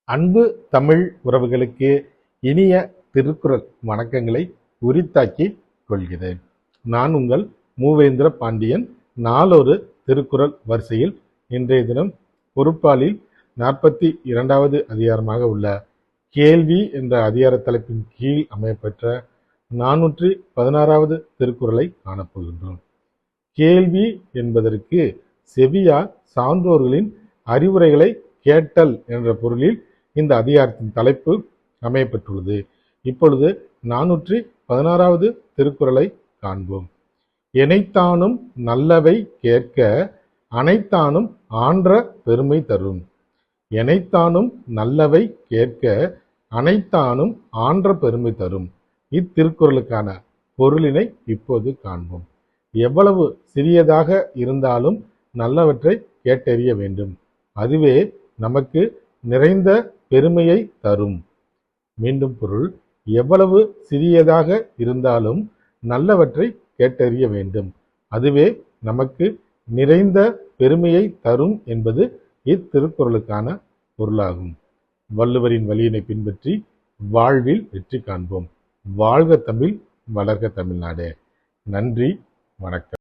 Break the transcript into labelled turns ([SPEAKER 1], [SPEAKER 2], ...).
[SPEAKER 1] அன்பு தமிழ் உறவுகளுக்கு இனிய திருக்குறள் வணக்கங்களை உரித்தாக்கி கொள்கிறேன். நான் உங்கள் மூவேந்திர பாண்டியன். நாளொரு திருக்குறள் வரிசையில் இன்றைய தினம் பொறுப்பாளில் 42வது அதிகாரமாக உள்ள கேள்வி என்ற அதிகார தலைப்பின் கீழ் அமையப்பெற்ற 416வது திருக்குறளை காணப்போகின்றோம். கேள்வி என்பதற்கு செவியார் சான்றோர்களின் அறிவுரைகளை கேட்டல் என்ற பொருளில் இந்த அதிகாரத்தின் தலைப்பு அமையப்பட்டுள்ளது. இப்பொழுது 416வது திருக்குறளை காண்போம். எனைத்தானும் நல்லவை கேட்க அனைத்தானும் ஆன்ற பெருமை தரும். எனைத்தானும் நல்லவை கேட்க அனைத்தானும் ஆன்ற பெருமை தரும். இத்திருக்குறளுக்கான பொருளினை இப்போது காண்போம். எவ்வளவு சிறியதாக இருந்தாலும் நல்லவற்றை கேட்டறிய வேண்டும். அதுவே நமக்கு நிறைந்த பெருமையை தரும். மீண்டும் பொருள், எவ்வளவு சிறியதாக இருந்தாலும் நல்லவற்றை கேட்டறிய வேண்டும். அதுவே நமக்கு நிறைந்த பெருமையை தரும் என்பது இத்திருக்குறளுக்கான பொருளாகும். வள்ளுவரின் வழியினை பின்பற்றி வாழ்வில் வெற்றி காண்போம். வாழ்க தமிழ், வளர்க தமிழ்நாடு. நன்றி, வணக்கம்.